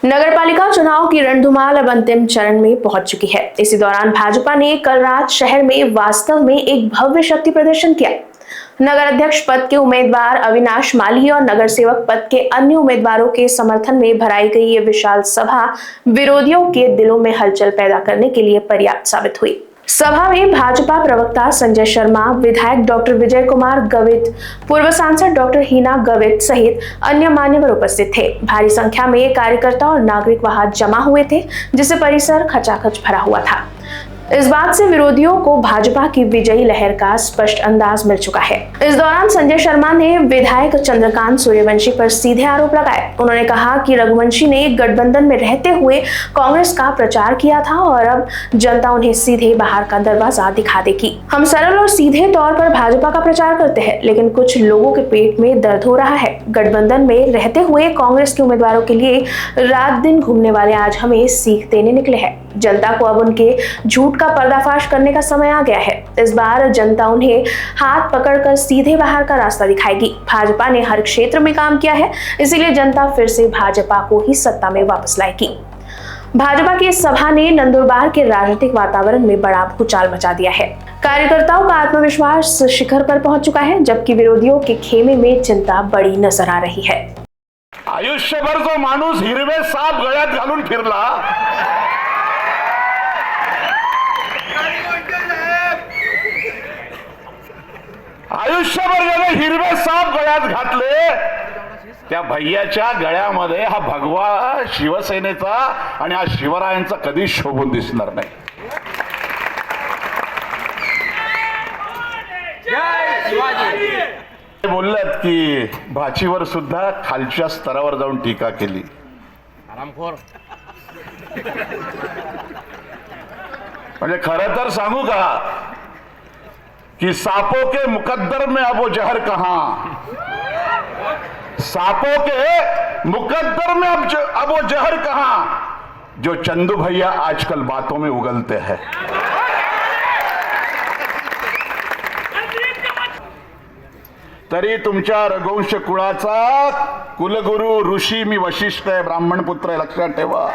नगरपालिका चुनाव की रणधुमार अब अंतिम चरण में पहुंच चुकी है। इसी दौरान भाजपा ने कल रात शहर में वास्तव में एक भव्य शक्ति प्रदर्शन किया। नगर अध्यक्ष पद के उम्मीदवार अविनाश माली और नगर सेवक पद के अन्य उम्मीदवारों के समर्थन में भराई गई ये विशाल सभा विरोधियों के दिलों में हलचल पैदा करने के लिए पर्याप्त साबित हुई। सभा में भाजपा प्रवक्ता संजय शर्मा, विधायक डॉक्टर विजय कुमार गवित, पूर्व सांसद डॉक्टर हीना गवित सहित अन्य मान्यवर उपस्थित थे। भारी संख्या में कार्यकर्ता और नागरिक वहां जमा हुए थे, जिससे परिसर खचाखच भरा हुआ था। इस बात से विरोधियों को भाजपा की विजयी लहर का स्पष्ट अंदाज मिल चुका है। इस दौरान संजय शर्मा ने विधायक चंद्रकांत सूर्यवंशी पर सीधे आरोप लगाए। उन्होंने कहा कि रघुवंशी ने गठबंधन में रहते हुए कांग्रेस का प्रचार किया था और अब जनता उन्हें सीधे बाहर का दरवाजा दिखा देगी। हम सरल और सीधे तौर पर भाजपा का प्रचार करते हैं, लेकिन कुछ लोगों के पेट में दर्द हो रहा है। गठबंधन में रहते हुए कांग्रेस के उम्मीदवारों के लिए रात दिन घूमने वाले आज हमें सीख देने निकले हैं। जनता को अब उनके झूठ का पर्दाफाश करने का समय आ गया है। इस बार जनता उन्हें हाथ पकड़कर सीधे बाहर का रास्ता दिखाएगी। भाजपा ने हर क्षेत्र में काम किया है, इसीलिए जनता फिर से भाजपा को ही सत्ता में वापस लाएगी। भाजपा की इस सभा ने नंदुरबार के राजनीतिक वातावरण में बड़ा भूचाल मचा दिया है। कार्यकर्ताओं का आत्मविश्वास शिखर पर पहुंच चुका है, जबकि विरोधियों के खेमे में चिंता बड़ी नजर आ रही है। आयुष्यभर जो माणूस हिरवे साप गळ्यात घालून फिरला, आयुष्यभर ज्याने हिरवे साप गळ्यात घातले, त्या भैयाच्या गळ्यामध्ये हा भगवा शिवसेनेचा आणि हा शिवरायांचा कधीच शोभून दिसणार नाही। बोललात की भाचीवर सुद्धा खालच्या स्तरावर जाऊन टीका केली। आरामखोर म्हणजे खरं तर सांगू का कि सांपों के मुकद्दर में अब वो जहर कहां, सांपों के मुकद्दर में अब वो जहर कहां जो चंदू भैया आजकल बातों में उगलते हैं। तरी तुमच्या रघुवंश कुळाचा कुलगुरू ऋषी मी वशिष्ठ आहे, ब्राह्मण पुत्र आहे, लक्षात ठेवा।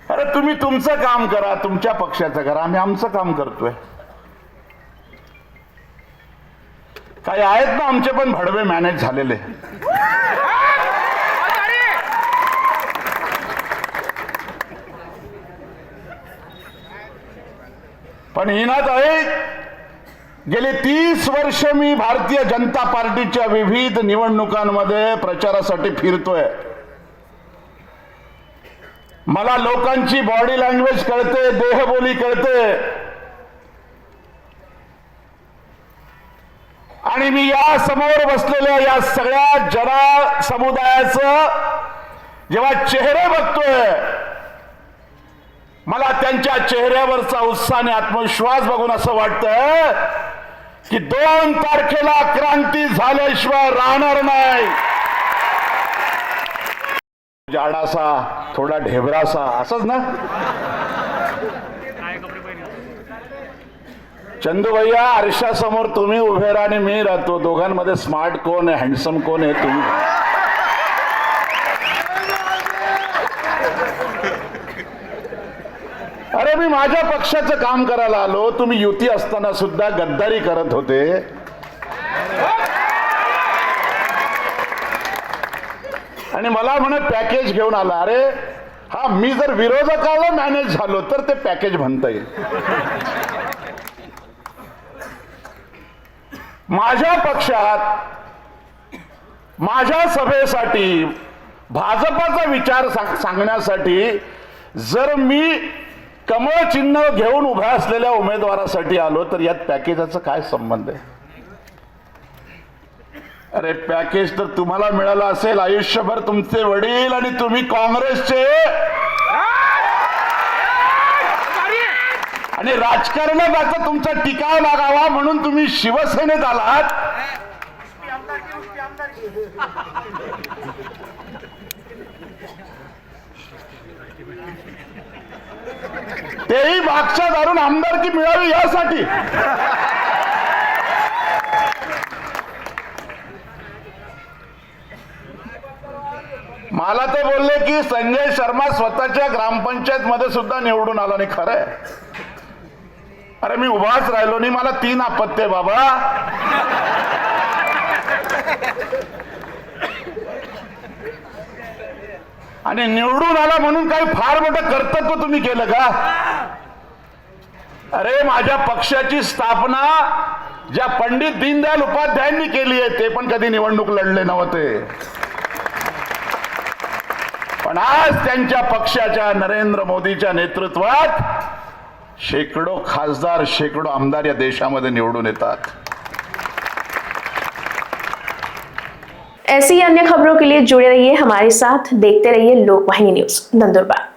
अरे तुम्ही तुमचं काम करा, तुमच्या पक्षाचं करा, आम्ही आमचं काम करतोय। काही आहेत ना आमचे पण भडवे मॅनेज झालेले। पण हिनात आहे, गेली 30 वर्ष मी भारतीय जनता पार्टीच्या विविध निवडणुकांमध्ये प्रचारासाठी फिरतोय। मला लोकांची बॉडी लँग्वेज कळते, देहबोली कळते, आणि मी या समोर बसलेल्या या सगळ्या जन समुदायाचं जेव्हा चेहरे बघतोय, मला त्यांच्या चेहऱ्यावरचा उत्साह आणि आत्मविश्वास बघून असं वाटतंय की 2 तारखेला क्रांती झाल्याशिवाय राहणार नाही। जाडासा, थोडा ढेबरासा, असंच ना। चंदू भैया, आरशासमोर तुम्ही उभे राहा आणि मी राहतो, दोघांमध्ये स्मार्ट कोण आहे, हँडसम कोण आहे तुम्ही? अरे मी माझ्या पक्षाचं काम करायला आलो, तुम्ही युती असताना सुद्धा गद्दारी करत होते। आणि मला म्हणे पॅकेज घेऊन आला। अरे हा, मी जर विरोधकाला मॅनेज झालो तर ते पॅकेज म्हणता येईल। माझ्या पक्षात माझ्या सभेसाठी भाजपाचा विचार सांगण्यासाठी जर मी कमळ चिन्ह घेऊन उभ्या असलेल्या उमेदवारासाठी आलो तर यात पॅकेजाचा काय संबंध आहे? अरे पॅकेज तर तुम्हाला मिळालं असेल, आयुष्यभर तुमचे वडील आणि तुम्ही काँग्रेसचे, आणि राजकारणात आता तुमचा टिकाव लागावा म्हणून तुम्ही शिवसेनेत आलात। तेही मागच्या दारून आमदारकी मिळावी यासाठी। मला ते बोलले की संजय शर्मा स्वतःच्या ग्रामपंचायत मध्ये सुद्धा निवडून आला नाही. खरंय? अरे मी उभाच राहिलो नाही, मला 3 अपत्य बाबा. आणि निवडून आला म्हणून काही फार मोठं कर्तव्य तुम्ही केलं का? अरे माझ्या पक्षाची स्थापना ज्या पंडित दीनदयाल उपाध्यायांनी केली आहे ते पण कधी निवडणूक लढले नव्हते. पण आज त्यांच्या पक्षाच्या नरेंद्र मोदीच्या नेतृत्वात शेकडो खासदार, शेकडो आमदार या देशामध्ये निवडून येतात. ऐसी अन्य खबरों के लिए जुड़े रहिए हमारे साथ, देखते रहिए लोकवाहिनी न्यूज नंदुरबार.